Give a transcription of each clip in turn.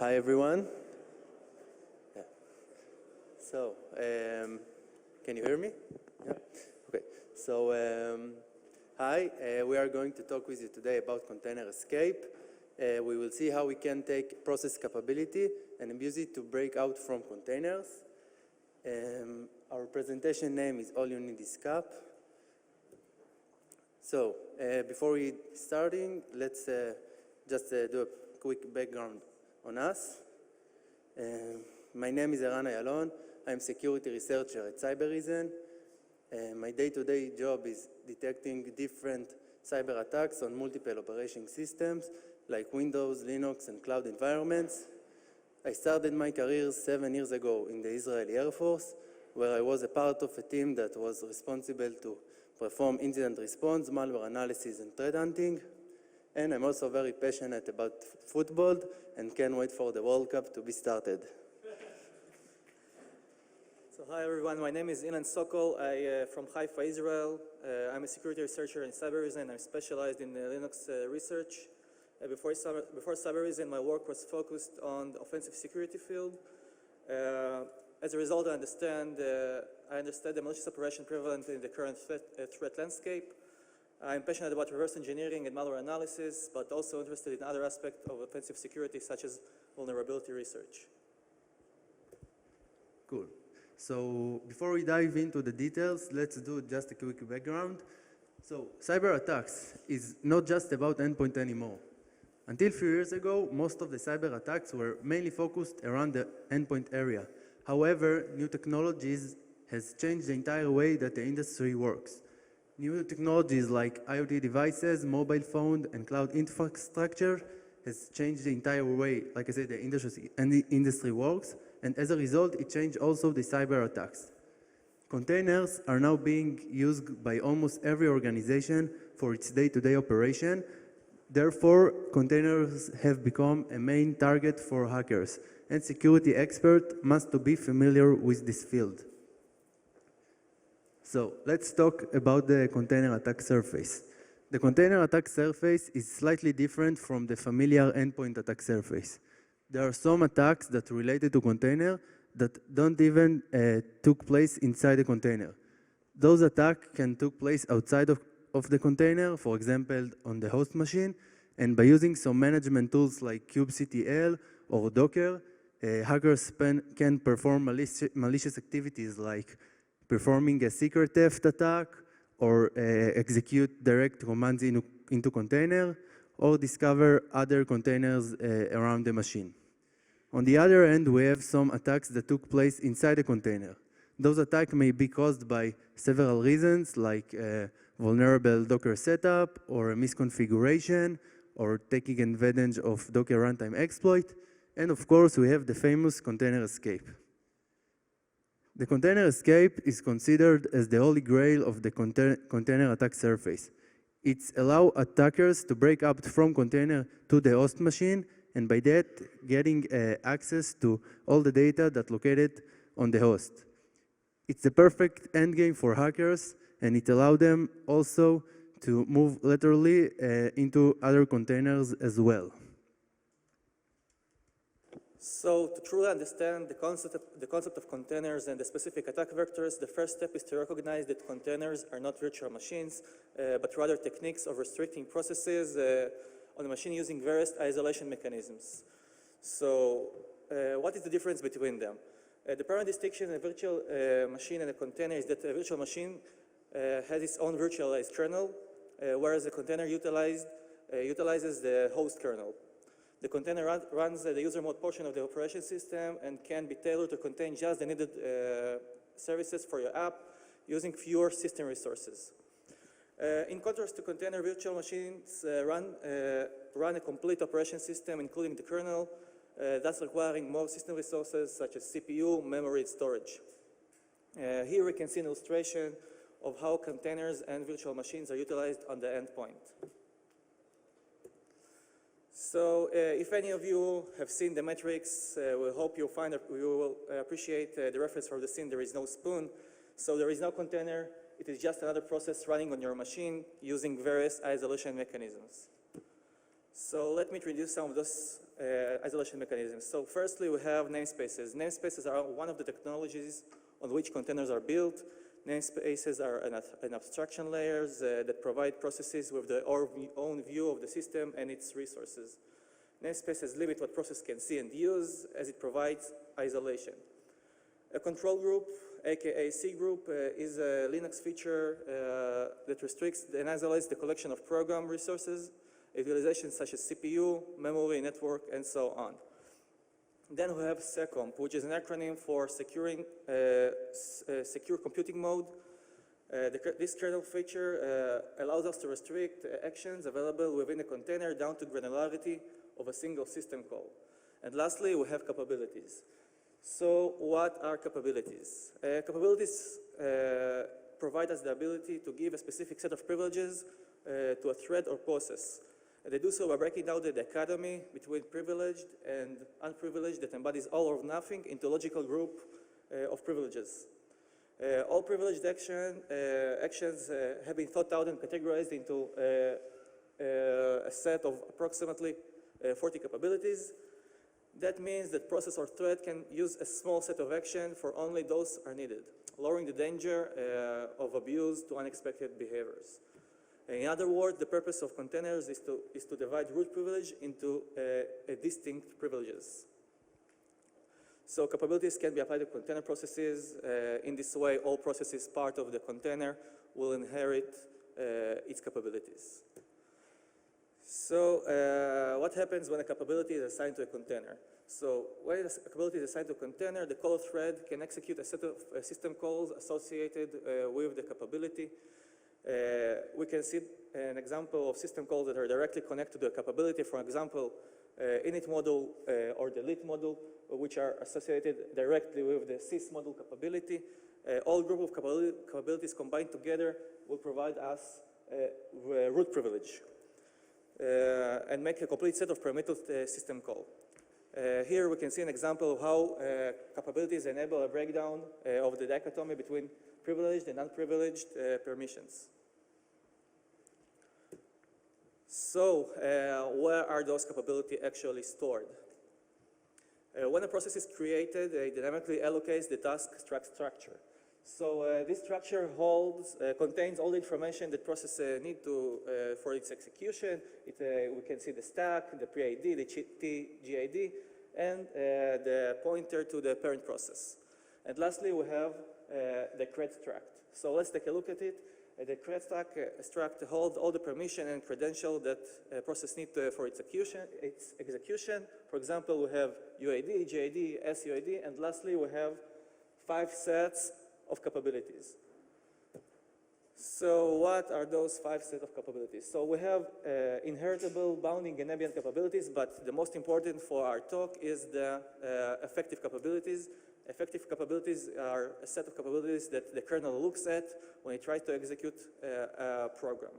Hi, everyone. Yeah. So, can you hear me? Yeah. Okay. So, hi. We are going to talk with you today about container escape. We will see how we can take process capability and use it to break out from containers. Our presentation name is All You Need Is Cap. So, before we starting, let's just do a quick background on us. My name is Eran Ayalon. I'm security researcher at Cybereason. My day-to-day job is detecting different cyber attacks on multiple operating systems like Windows, Linux, and cloud environments. I started my career 7 years ago in the Israeli Air Force, where I was a part of a team that was responsible to perform incident response, malware analysis, and threat hunting. And I'm also very passionate about football and can't wait for the World Cup to be started. So hi everyone, my name is Ilan Sokol. I'm from Haifa, Israel. I'm a security researcher in Cybereason. I'm specialized in Linux research. Before Cybereason, my work was focused on the offensive security field. As a result, I understand the malicious operation prevalent in the current threat landscape. I'm passionate about reverse engineering and malware analysis, but also interested in other aspects of offensive security, such as vulnerability research. Cool. So before we dive into the details, let's do just a quick background. So cyber attacks is not just about endpoint anymore. Until a few years ago, most of the cyber attacks were mainly focused around the endpoint area. However, new technologies has changed the entire way that the industry works. New technologies like IoT devices, mobile phone, and cloud infrastructure has changed the entire way, like I said, the industry works, and as a result, it changed also the cyber attacks. Containers are now being used by almost every organization for its day-to-day operation. Therefore, containers have become a main target for hackers, and security experts must be familiar with this field. So let's talk about the container attack surface. The container attack surface is slightly different from the familiar endpoint attack surface. There are some attacks that are related to container that don't even took place inside the container. Those attacks can take place outside of the container, for example, on the host machine, and by using some management tools like kubectl or Docker, hackers can perform malicious activities like performing a secret theft attack, or execute direct commands into container, or discover other containers around the machine. On the other end, we have some attacks that took place inside the container. Those attacks may be caused by several reasons, like vulnerable Docker setup, or a misconfiguration, or taking advantage of Docker runtime exploit. And of course, we have the famous container escape. The container escape is considered as the holy grail of the container attack surface. It allows attackers to break out from container to the host machine, and by that, getting access to all the data that's located on the host. It's the perfect endgame for hackers, and it allows them also to move laterally into other containers as well. So to truly understand the concept of containers and the specific attack vectors, the first step is to recognize that containers are not virtual machines, but rather techniques of restricting processes on a machine using various isolation mechanisms. So what is the difference between them? The primary distinction in a virtual machine and a container is that a virtual machine has its own virtualized kernel, whereas a container utilizes the host kernel. The container runs the user mode portion of the operation system and can be tailored to contain just the needed services for your app using fewer system resources. In contrast to container, virtual machines run a complete operation system, including the kernel, thus requiring more system resources such as CPU, memory, and storage. Here we can see an illustration of how containers and virtual machines are utilized on the endpoint. So if any of you have seen the metrics, we hope you will appreciate the reference from the scene. There is no spoon, so there is no container. It is just another process running on your machine using various isolation mechanisms. So let me introduce some of those isolation mechanisms. So firstly, we have namespaces. Namespaces are one of the technologies on which containers are built. Namespaces are an abstraction layers that provide processes with their own view of the system and its resources. Namespaces limit what process can see and use as it provides isolation. A control group, aka C group, is a Linux feature that restricts and isolates the collection of program resources, utilizations such as CPU, memory, network, and so on. Then we have SECOMP, which is an acronym for Secure Computing Mode. This kernel feature allows us to restrict actions available within a container down to granularity of a single system call. And lastly, we have capabilities. So what are capabilities? Capabilities provide us the ability to give a specific set of privileges to a thread or process. They do so by breaking down the dichotomy between privileged and unprivileged that embodies all or nothing into a logical group of privileges. All privileged actions have been thought out and categorized into a set of approximately 40 capabilities. That means that process or thread can use a small set of action for only those are needed, lowering the danger of abuse to unexpected behaviors. In other words, the purpose of containers is to divide root privilege into distinct privileges. So capabilities can be applied to container processes. In this way, all processes part of the container will inherit its capabilities. So what happens when a capability is assigned to a container? So when a capability is assigned to a container, the call thread can execute a set of system calls associated with the capability. We can see an example of system calls that are directly connected to a capability. For example, init module or delete module, which are associated directly with the sys module capability. All group of capabilities combined together will provide us root privilege and make a complete set of permitted system call. Here we can see an example of how capabilities enable a breakdown of the dichotomy between privileged and unprivileged permissions. So where are those capabilities actually stored? When a process is created, it dynamically allocates the task structure. So this structure contains all the information that process need for its execution. We can see the stack, the pre-ID, the GID, and the pointer to the parent process. And lastly, we have the cred struct. So let's take a look at it. The cred struct holds all the permission and credential that a process needs for its execution. For example, we have UID, GID, SUID, and lastly, we have 5 sets of capabilities. So what are those 5 sets of capabilities? So we have inheritable, bounding, and ambient capabilities, but the most important for our talk is the effective capabilities. Effective capabilities are a set of capabilities that the kernel looks at when it tries to execute a program.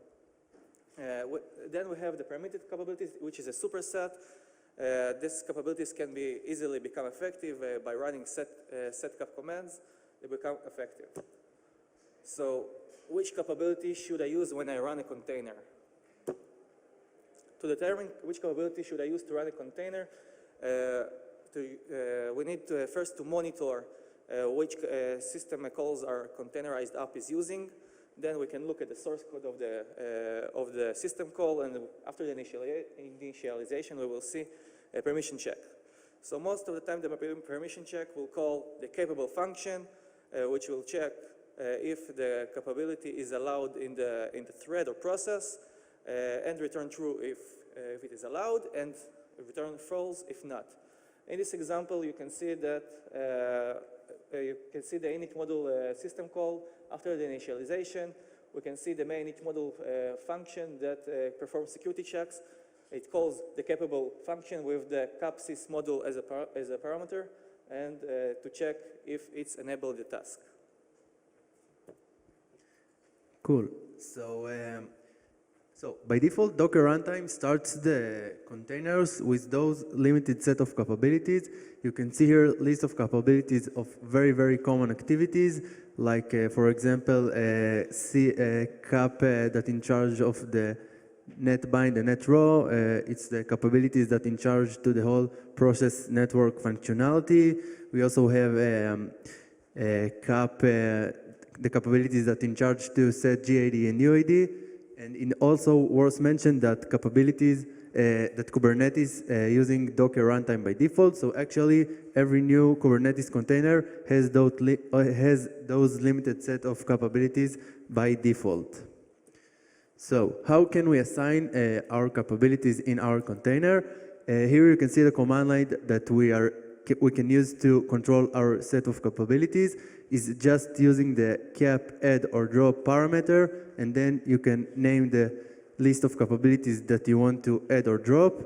Then we have the permitted capabilities, which is a superset. These capabilities can be easily become effective by running setcap commands. They become effective. So which capability should I use when I run a container? To determine which capability should I use to run a container, we need first to monitor which system calls our containerized app is using. Then we can look at the source code of the system call, and after the initialization, we will see a permission check. So most of the time, the permission check will call the capable function, which will check if the capability is allowed in the thread or process, and return true if it is allowed, and return false if not. In this example, you can see that you can see the init module system call. After the initialization, we can see the main init module function that performs security checks. It calls the capable function with the capsys module as a parameter, and to check if it's enabled the task. Cool. So by default, Docker runtime starts the containers with those limited set of capabilities. You can see here a list of capabilities of very, very common activities, like, for example, cap that in charge of the net bind and net raw. It's the capabilities that in charge to the whole process network functionality. We also have the capabilities that in charge to set GID and UID. And it also worth mentioned that capabilities that Kubernetes using Docker runtime by default. So actually, every new Kubernetes container has those limited set of capabilities by default. So how can we assign our capabilities in our container? Here you can see the command line that we can use to control our set of capabilities is just using the cap, add, or drop parameter, and then you can name the list of capabilities that you want to add or drop.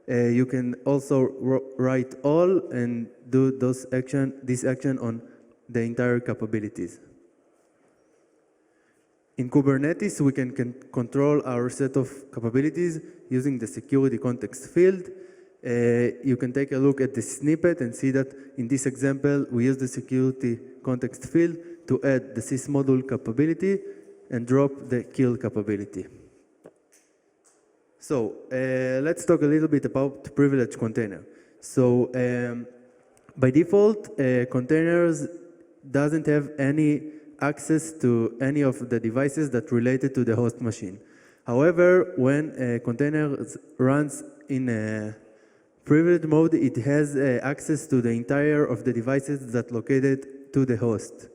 You can also write all and do this action on the entire capabilities. In Kubernetes, we can control our set of capabilities using the security context field. You can take a look at the snippet and see that in this example, we use the security context field to add the sysmodule capability and drop the kill capability. So let's talk a little bit about privileged container. So by default, containers doesn't have any access to any of the devices that related to the host machine. However, when a container runs in a privileged mode, it has access to the entire of the devices that located to the host.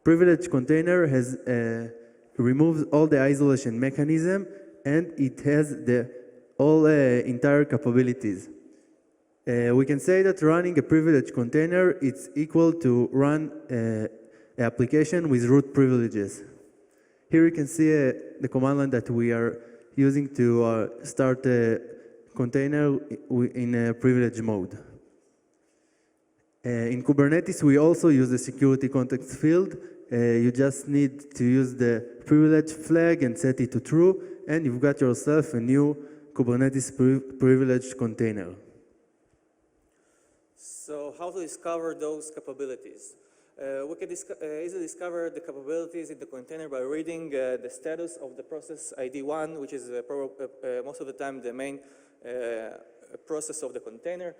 Privileged container has removes all the isolation mechanism, and it has the all entire capabilities. We can say that running a privileged container is equal to run an application with root privileges. Here you can see the command line that we are using to start a container in a privileged mode. In Kubernetes, we also use the security context field. You just need to use the privilege flag and set it to true, and you've got yourself a new Kubernetes privileged container. So how to discover those capabilities? We can easily discover the capabilities in the container by reading the status of the process ID1, which is most of the time the main process of the container.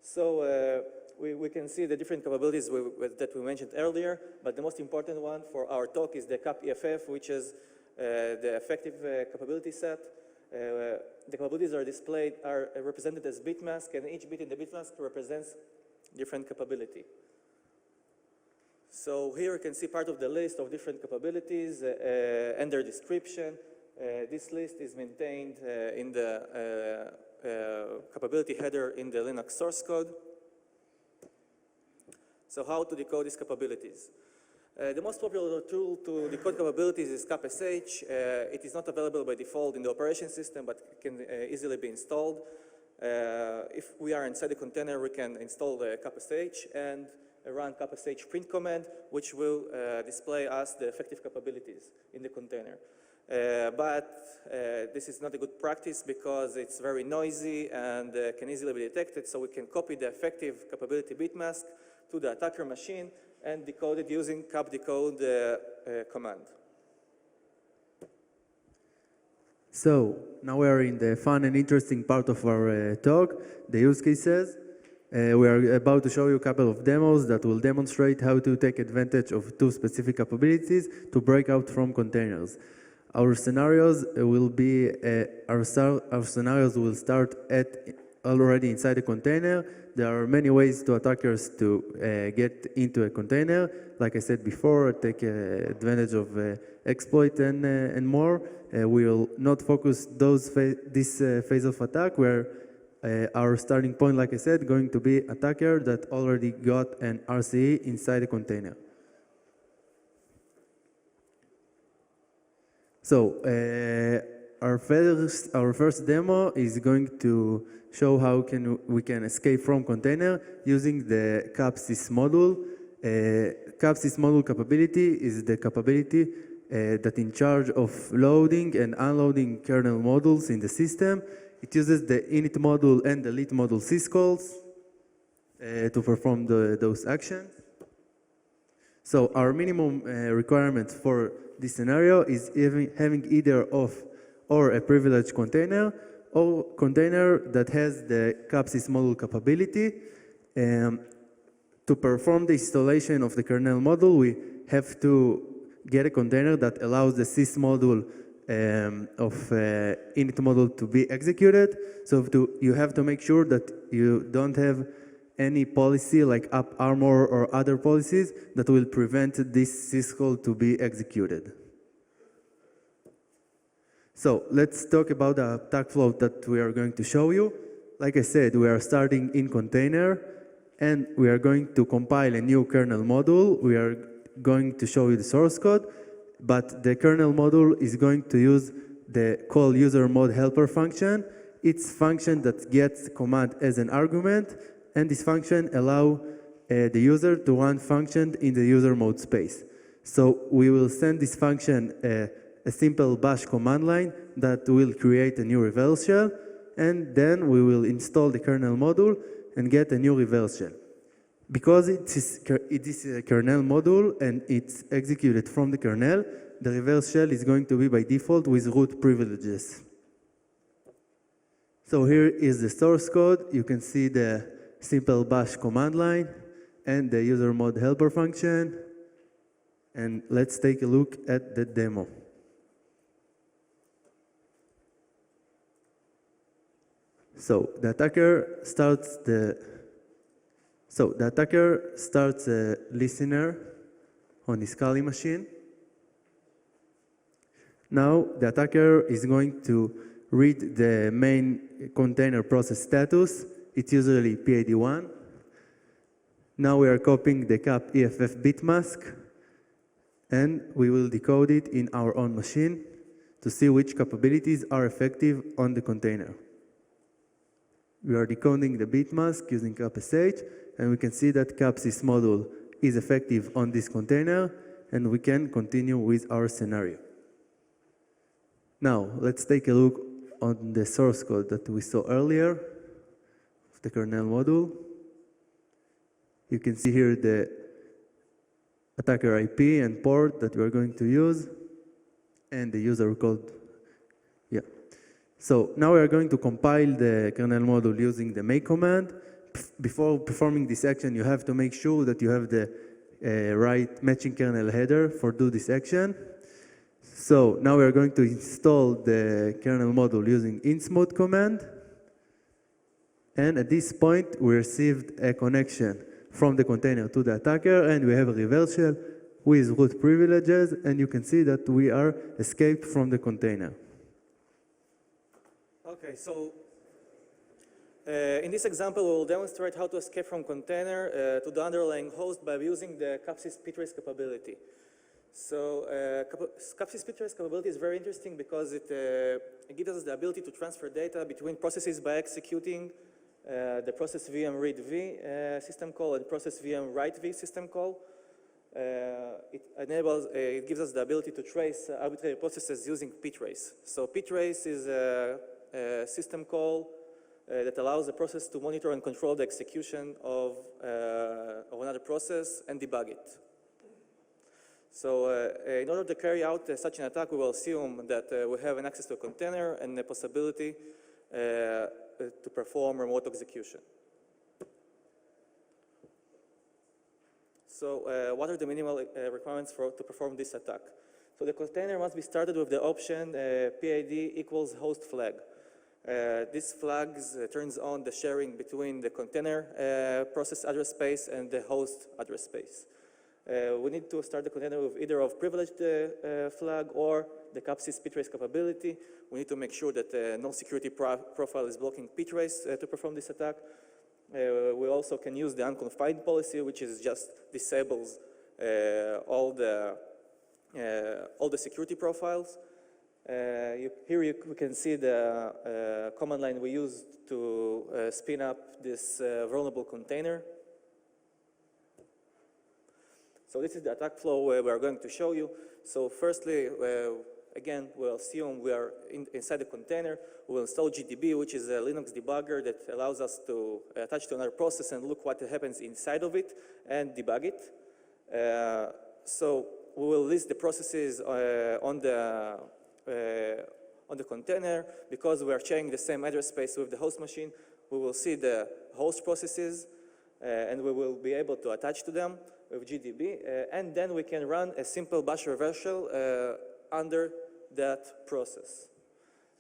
So we can see the different capabilities that we mentioned earlier, but the most important one for our talk is the cap EFF, which is the effective capability set. The capabilities are represented as bitmask, and each bit in the bitmask represents different capability. So here you can see part of the list of different capabilities and their description. This list is maintained in the capability header in the Linux source code. So how to decode these capabilities? The most popular tool to decode capabilities is capsh. It is not available by default in the operation system, but can easily be installed. If we are inside the container, we can install the capsh and run capsh print command, which will display us the effective capabilities in the container. But this is not a good practice because it's very noisy and can easily be detected, so we can copy the effective capability bitmask to the attacker machine and decode it using capdecode command. So now we are in the fun and interesting part of our talk, the use cases. We are about to show you a couple of demos that will demonstrate how to take advantage of two specific capabilities to break out from containers. Our scenarios will be, our scenarios will start already inside a container. There are many ways to attackers to get into a container. Like I said before, take advantage of exploit and more. We will not focus this phase of attack where our starting point, like I said, going to be attacker that already got an RCE inside a container. So our first demo is going to show how we can escape from container using the capsys module. Capsys module capability is the capability that in charge of loading and unloading kernel modules in the system. It uses the init module and delete module syscalls to perform those actions. So our minimum requirement for this scenario is having either off or a privileged container, or container that has the CAPSYS module capability. To perform the installation of the kernel module, we have to get a container that allows the sys module of init module to be executed. So you have to make sure that you don't have any policy like AppArmor or other policies that will prevent this syscall to be executed. So let's talk about the attack flow that we are going to show you. Like I said, we are starting in container, and we are going to compile a new kernel module. We are going to show you the source code, but the kernel module is going to use the call user mode helper function. It's function that gets command as an argument, and this function allow the user to run function in the user mode space. So we will send this function a simple bash command line that will create a new reverse shell, and then we will install the kernel module and get a new reverse shell. Because it is a kernel module and it's executed from the kernel, the reverse shell is going to be by default with root privileges. So here is the source code. You can see the simple bash command line and the user mode helper function. And let's take a look at the demo. So the attacker starts a listener on his Kali machine. Now the attacker is going to read the main container process status. It's usually PID1. Now we are copying the cap EFF bit mask, and we will decode it in our own machine to see which capabilities are effective on the container. We are decoding the bit mask using capSH, and we can see that CAPSYS module is effective on this container, and we can continue with our scenario. Now, let's take a look on the source code that we saw earlier of the kernel module. You can see here the attacker IP and port that we are going to use, and the user code. Yeah. So now we are going to compile the kernel module using the make command. Before performing this action, you have to make sure that you have the right matching kernel header for do this action. So now we are going to install the kernel module using insmod command. And at this point, we received a connection from the container to the attacker, and we have a reverse shell with root privileges, and you can see that we are escaped from the container. Okay, so in this example, we will demonstrate how to escape from container to the underlying host by using the CAPSYS ptrace capability. So CAPSYS ptrace capability is very interesting because it gives us the ability to transfer data between processes by executing the process VM read V system call and process VM write V system call. It gives us the ability to trace arbitrary processes using ptrace. So ptrace is a system call that allows the process to monitor and control the execution of another process and debug it. So in order to carry out such an attack, we will assume that we have an access to a container and the possibility to perform remote execution. So what are the minimal requirements to perform this attack? So the container must be started with the option PID equals host flag. This flag turns on the sharing between the container process address space and the host address space. We need to start the container with either of privileged flag or the CAPSYS ptrace capability. We need to make sure that no security profile is blocking ptrace to perform this attack. We also can use the unconfined policy, which is just disables all the security profiles. Here we can see the command line we used to spin up this vulnerable container. So this is the attack flow we are going to show you. So firstly, again, we'll assume we are inside the container. We'll install GDB, which is a Linux debugger that allows us to attach to another process and look what happens inside of it and debug it. So we will list the processes on on the container. Because we are sharing the same address space with the host machine, we will see the host processes, and we will be able to attach to them with GDB, and then we can run a simple bash reversal under that process.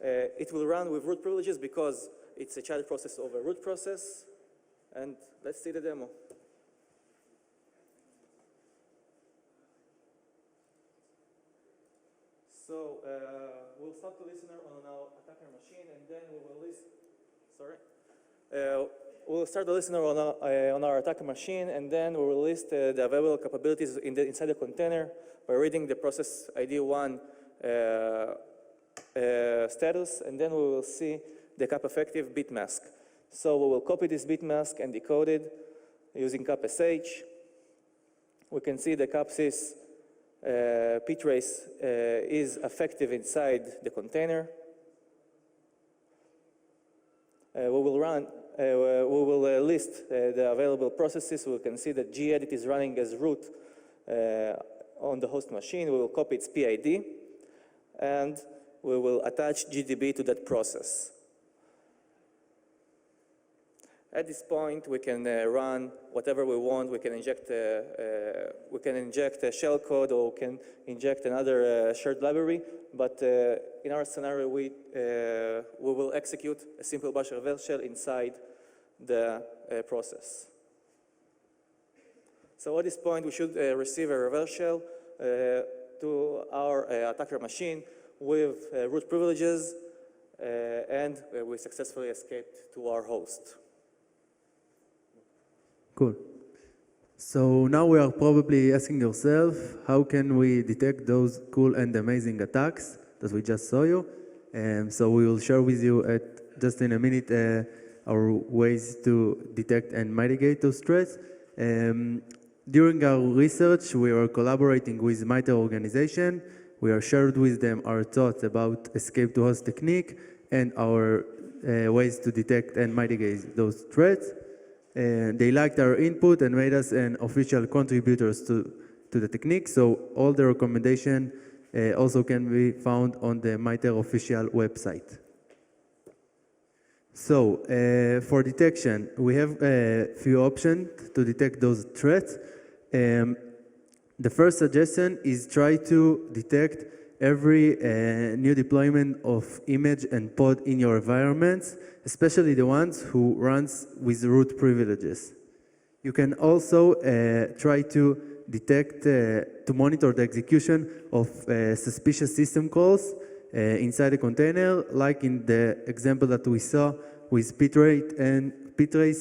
It will run with root privileges because it's a child process of a root process, and let's see the demo. So we'll start the listener on our attacker machine, and then we will list. We'll start the listener on our attacker machine, and then we will list the available capabilities inside the container by reading the process ID1 status, and then we will see the cap effective bit mask. So we will copy this bit mask and decode it using cap.sh. We can see the capsys ptrace is effective inside the container. We will list the available processes. We can see that gedit is running as root on the host machine. We will copy its PID, and we will attach GDB to that process. At this point, we can run whatever we want. We can inject a shellcode, or we can inject another shared library. But in our scenario, we will execute a simple bash reversal inside the process. So at this point, we should receive a reversal to our attacker machine with root privileges, and we successfully escaped to our host. Cool. So now we are probably asking yourself, how can we detect those cool and amazing attacks that we just saw you? So we will share with you just in a minute our ways to detect and mitigate those threats. During our research, we are collaborating with MITRE organization. We are shared with them our thoughts about escape to host technique and our ways to detect and mitigate those threats. They liked our input and made us an official contributors to the technique. So all the recommendation also can be found on the MITRE official website. So for detection, we have a few options to detect those threats. The first suggestion is try to detect every new deployment of image and pod in your environments, especially the ones who runs with root privileges. You can also try to detect, to monitor the execution of suspicious system calls inside a container, like in the example that we saw with ptrace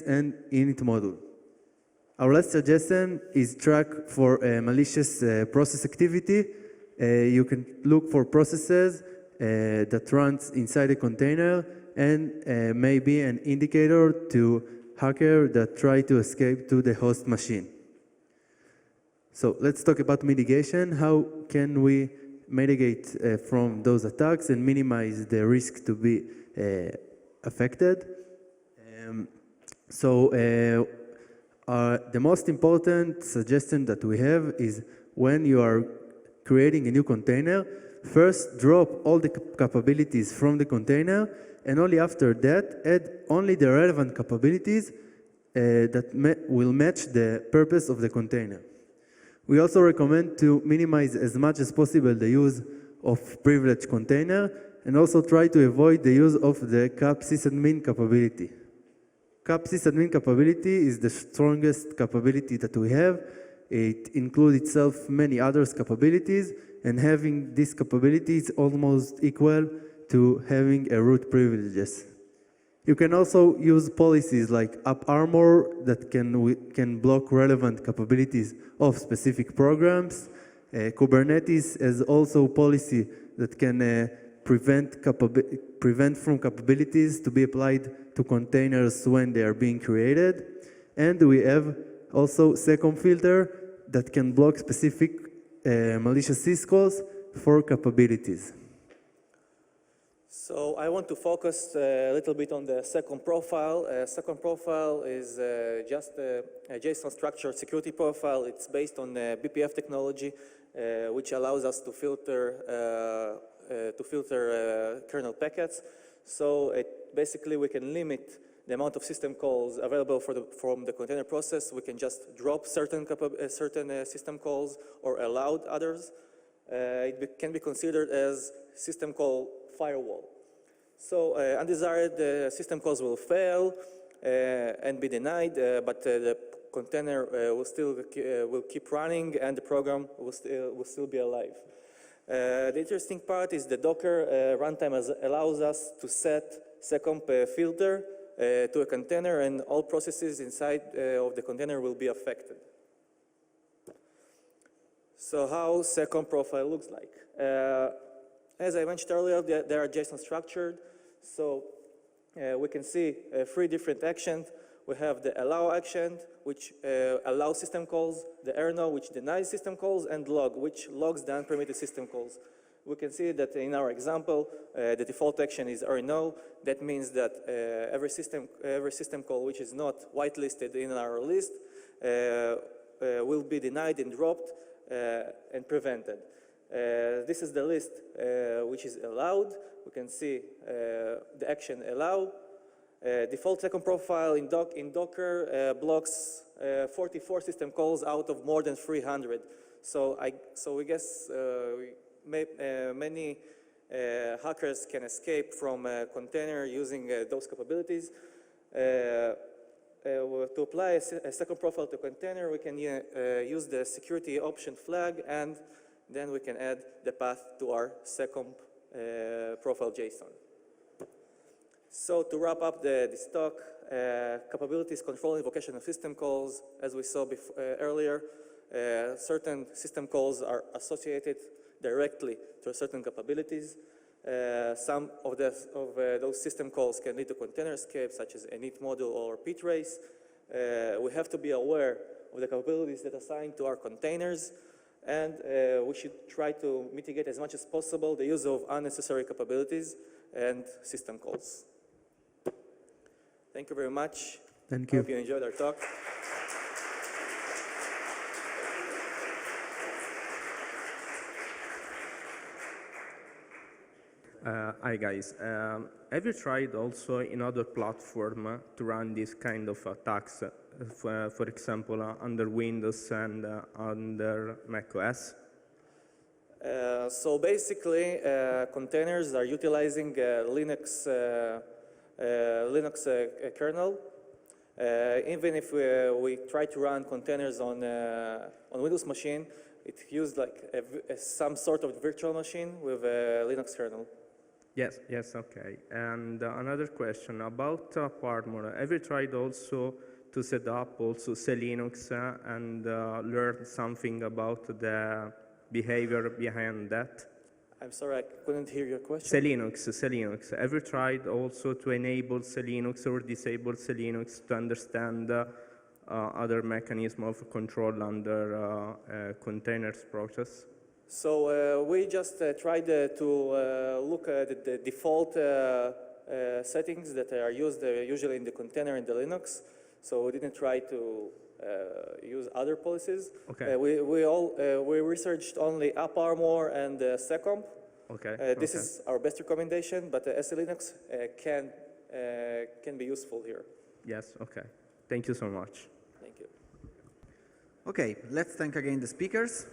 and init module. Our last suggestion is track for malicious process activity. You can look for processes that runs inside a container, and maybe an indicator to hacker that try to escape to the host machine. So let's talk about mitigation. How can we mitigate from those attacks and minimize the risk to be affected? The most important suggestion that we have is when you are creating a new container, first drop all the capabilities from the container, and only after that add only the relevant capabilities that will match the purpose of the container. We also recommend to minimize as much as possible the use of privileged container, and also try to avoid the use of the cap sysadmin capability. Cap sysadmin capability is the strongest capability that we have. It includes itself many other capabilities, and having these capabilities almost equal to having a root privileges. You can also use policies like AppArmor that can block relevant capabilities of specific programs. Kubernetes has also policy that can prevent from capabilities to be applied to containers when they are being created. And we have also second filter that can block specific malicious syscalls for capabilities. So I want to focus a little bit on the second profile. Second profile is just a JSON structured security profile. It's based on BPF technology, which allows us to filter to filter kernel packets. So basically we can limit the amount of system calls available from the container process. We can just drop certain system calls or allow others. Can be considered as system call firewall. So undesired system calls will fail and be denied, but the container will keep running and the program will still be alive. The interesting part is the Docker runtime allows us to set secomp filter to a container, and all processes inside of the container will be affected. So how secomp profile looks like. As I mentioned earlier, they are JSON structured. So we can see 3 different actions. We have the allow action, which allows system calls, the errno, which denies system calls, and log, which logs the unpermitted system calls. We can see that in our example, the default action is errno. That means that every system call which is not whitelisted in our list will be denied and dropped and prevented. This is the list which is allowed. We can see the action allow. Default second profile in Docker blocks 44 system calls out of more than 300. So we guess many hackers can escape from a container using those capabilities. To apply a second profile to container, we can use the security option flag, and then we can add the path to our second profile JSON. So to wrap up this talk, capabilities control invocation of system calls. As we saw earlier, certain system calls are associated directly to certain capabilities. Some of those system calls can lead to container escape, such as init module or ptrace. We have to be aware of the capabilities that are assigned to our containers, and we should try to mitigate as much as possible the use of unnecessary capabilities and system calls. Thank you very much. Thank you. Hope you enjoyed our talk. Hi guys, have you tried also in other platform to run this kind of attacks, for example, under Windows and under macOS? So basically, containers are utilizing Linux kernel. Even if we try to run containers on Windows machine, it used like some sort of virtual machine with a Linux kernel. Yes, okay. And another question about Parmor. Have you tried also to set up also Linux and learn something about the behavior behind that? I'm sorry, I couldn't hear your question. Linux. Have you tried also to enable Linux or disable Linux to understand other mechanism of control under containers process? So we just tried to look at the default settings that are used usually in the container in the Linux. So we didn't try to use other policies. Okay. We researched only AppArmor and Secomp. Okay. This is our best recommendation, but SLinux can be useful here. Yes. Okay. Thank you so much. Thank you. Okay, let's thank again the speakers.